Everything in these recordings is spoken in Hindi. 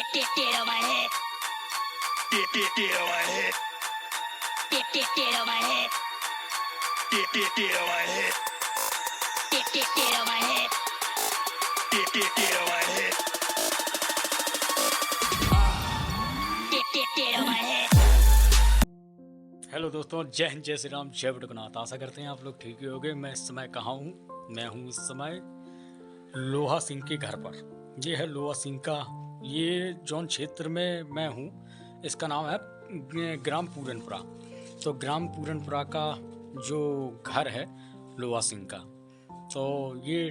Get on my head. Get on my head. Get on my head. Get on my head. Get on my head. Get on my head. Get on my head. Hello दोस्तों, जय हिंद, जय श्री राम, जय बटुकनाथ। आशा करते हैं आप लोग ठीक ही होंगे। मैं इस समय कहाँ हूँ? मैं हूँ इस समय लोहा सिंह के घर पर। ये है लोहा सिंह का, ये जौन क्षेत्र में मैं हूँ इसका नाम है ग्राम पूरनपुरा। तो ग्राम पूरनपुरा का जो घर है लोहा सिंह का, तो ये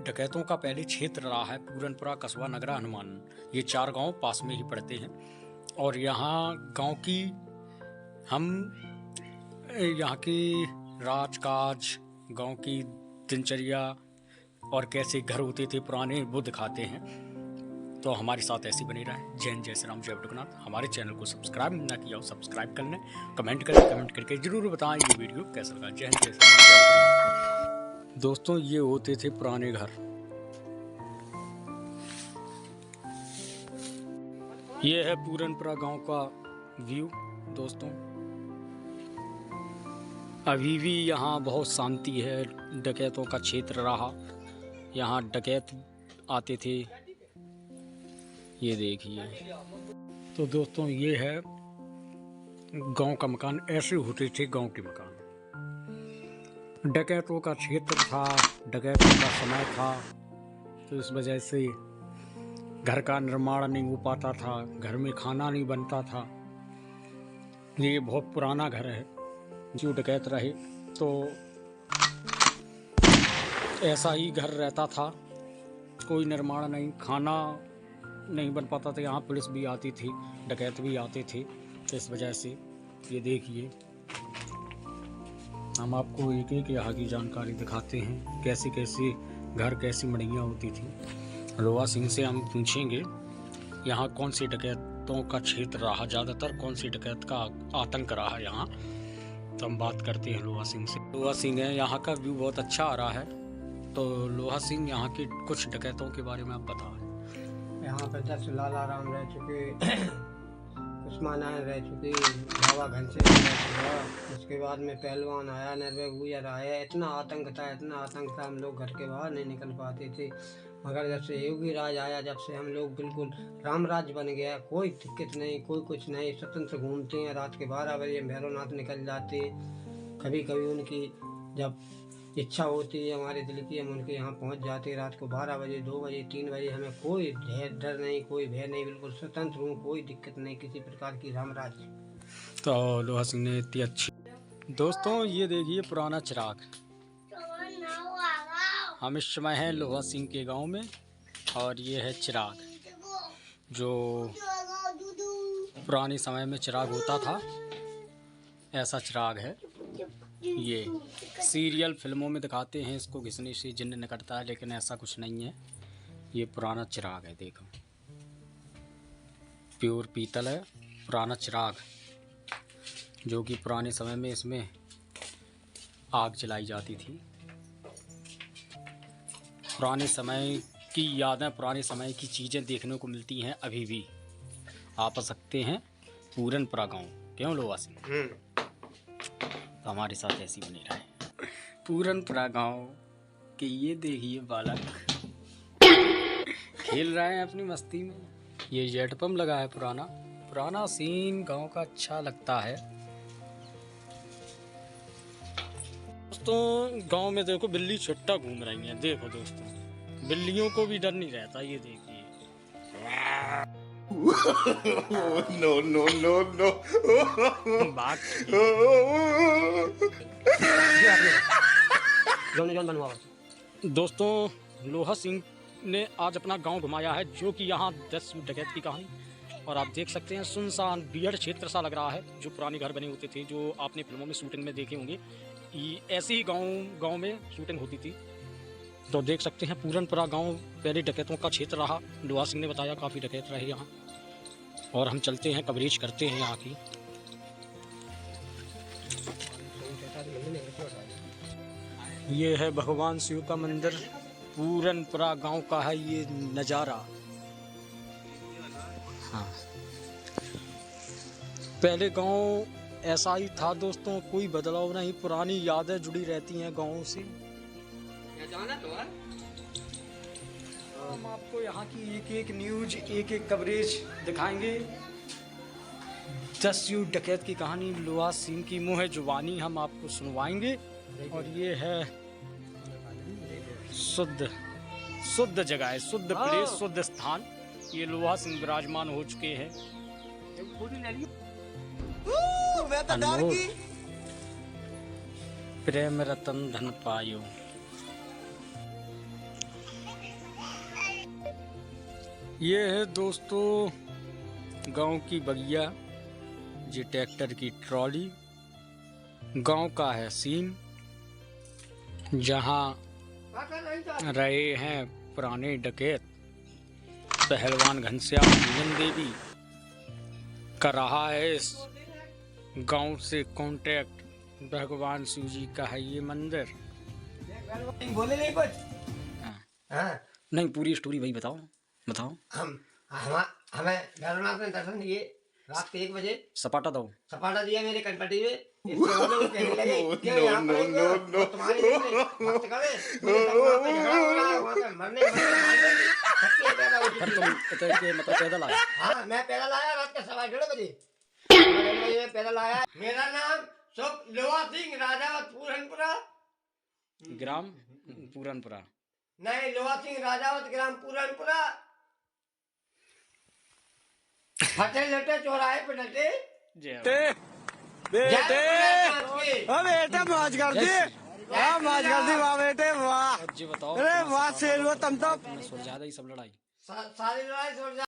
डकैतों का पहले क्षेत्र रहा है। पूरनपुरा, कस्बा, नगरा, हनुमान, ये 4 गांव पास में ही पड़ते हैं। और यहाँ गांव की हम यहाँ की राजकाज, गांव की दिनचर्या और कैसे घर होते थे पुराने, वो दिखाते हैं। तो हमारे साथ ऐसे बने रहें। जय हिंद, जय श्री राम, जय बटुकनाथ। हमारे चैनल को सब्सक्राइब ना किया हो, सब्सक्राइब कर लें। कमेंट करें, कमेंट करके जरूर बताएं ये वीडियो कैसा लगा। जय हिंद, जय श्री राम, जय बटुकनाथ। दोस्तों, ये होते थे पुराने घर। ये है पूरनपुरा गांव का व्यू दोस्तों। अभी भी यहाँ बहुत शांति है। डकैतों का क्षेत्र रहा, यहाँ डकैत आते थे। ये देखिए। तो दोस्तों, ये है गांव का मकान। ऐसे होते थे गांव के मकान। डकैतों का क्षेत्र था, डकैतों का समय था, तो इस वजह से घर का निर्माण नहीं हो पाता था, घर में खाना नहीं बनता था। ये बहुत पुराना घर है। जो डकैत रहे तो ऐसा ही घर रहता था, कोई निर्माण नहीं, खाना नहीं बन पाता था। यहाँ पुलिस भी आती थी, डकैत भी आते थे। तो इस वजह से ये देखिए, हम आपको एक एक यहाँ की जानकारी दिखाते हैं, कैसे कैसे घर, कैसी मड़ियाँ होती थी। लोहा सिंह से हम पूछेंगे यहाँ कौन सी डकैतों का क्षेत्र रहा, ज़्यादातर कौन सी डकैत का आतंक रहा यहाँ। तो हम बात करते हैं लोहा सिंह से। लोहा सिंह है, यहाँ का व्यू बहुत अच्छा आ रहा है। तो लोहा सिंह, यहाँ के कुछ डकैतों के बारे में आप बताएं। यहाँ पर 10 लाला राम रह चुके, उस्मानायन रह चुके, बाबा घनश्याम रह चुका। उसके बाद में पहलवान आया, निर्भय गुजर आया। इतना आतंक था, इतना आतंक था, हम लोग घर के बाहर नहीं निकल पाते थे। मगर जब से योगी राज आया, जब से हम लोग बिल्कुल राम राज्य बन गया, कोई दिक्कत नहीं, कोई कुछ नहीं, स्वतंत्र घूमते हैं। रात के 12 बजे भैरवनाथ निकल जाते हैं। कभी कभी उनकी जब इच्छा होती है हमारे दिल की, हम उनके यहाँ पहुँच जाते हैं। रात को 12 बजे, 2 बजे, 3 बजे, हमें कोई डर नहीं, कोई भय नहीं, बिल्कुल स्वतंत्र हूँ, कोई दिक्कत नहीं किसी प्रकार की। राम राज्य। तो लोहा सिंह ने इतनी अच्छी। दोस्तों, ये देखिए पुराना चिराग। हम इस समय हैं लोहा सिंह के गांव में, और ये है चिराग, जो पुराने समय में चिराग होता था। ऐसा चिराग है। ये सीरियल फिल्मों में दिखाते हैं, इसको घिसने से जिन्न निकलता है, लेकिन ऐसा कुछ नहीं है। ये पुराना चिराग है, देखो, प्योर पीतल है, पुराना चिराग, जो कि पुराने समय में इसमें आग जलाई जाती थी। पुराने समय की यादें, पुराने समय की चीज़ें देखने को मिलती हैं अभी भी। आप आ सकते हैं पूरनपुरा गांव। क्यों लोहा सिंह? तो हमारे साथ ऐसी बने रहे। पूरनपुरा गांव के ये देखिए बालक खेल रहे हैं अपनी मस्ती में। ये जेट पंप लगा है। पुराना सीन गांव का अच्छा लगता है। दोस्तों, गांव में देखो बिल्ली छुट्टा घूम रही हैं। देखो दोस्तों, बिल्लियों को भी डर नहीं रहता। ये देखिए। no, no, no, no. बात दोस्तों, लोहा सिंह ने आज अपना गांव घुमाया है, जो कि यहाँ 10 डकैत की कहानी। और आप देख सकते हैं, सुनसान बियड़ क्षेत्र सा लग रहा है, जो पुराने घर बने होते थे, जो आपने फिल्मों में शूटिंग में देखे होंगे। ऐसे ही गांव में शूटिंग होती थी। तो देख सकते हैं, पूरनपुरा गांव पहले डकैतों का क्षेत्र रहा। लोहा सिंह ने बताया काफ़ी डकैत रहे यहाँ। और हम चलते हैं, कवरेज करते हैं यहाँ की। ये है भगवान शिव का मंदिर। पूरनपुरा गांव का है ये नज़ारा। हाँ, पहले गांव ऐसा ही था दोस्तों, कोई बदलाव नहीं, पुरानी यादें जुड़ी रहती हैं गाँव से। हम आपको यहाँ की एक एक न्यूज, एक एक कवरेज दिखाएंगे। 10 यूं डकैत की कहानी लोहा सिंह की मुँह जुबानी हम आपको सुनवाएंगे। और ये है शुद्ध जगह है, शुद्ध प्लेस, शुद्ध स्थान। ये लोहा सिंह विराजमान हो चुके हैं। अनमोल प्रेम रतन धन पायो। ये है दोस्तों गांव की बगिया, ये ट्रैक्टर की ट्रॉली। गांव का है सीन, जहां रहे हैं पुराने डकैत पहलवान घनश्याम मीनन देवी का रहा है इस गांव से कॉन्ट्रैक्ट। भगवान शिव जी का है ये मंदिर। बोले नहीं कुछ। हाँ। नहीं, पूरी स्टोरी वही बताओ। हमें भैरवनाथ ने दर्शन दिए रात के 1 बजे। सपाटा दो। सपाटा दिया मेरे कनपट्टी में। इसके बाद वो कहने लगे क्यों यहाँ पर आए? तुम्हारी मत करे। मुझे तो वहाँ पे झगड़ा हो रहा है, वहाँ पे मरने शक्ति पैदा हो चुकी है। मतलब पैदल आया? हाँ, मैं पैदल आया रात के 1:30 बजे। 1:30 बजे पैदल आया। मेरा नाम लोहा सिंह, राजावत पूरनपुरा। ग्राम पूरनपुरा। नहीं, लोहा सिंह राजावत, ग्राम पूरनपुरा। फटे लटे चौराहे पे डटे। बेटे मौज कर दी, मौज कर दी वाह बेटे वाह। जी बताओ। अरे वाह शेर वो तुम तो ज्यादा ही सब लड़ाई सारी लड़ाई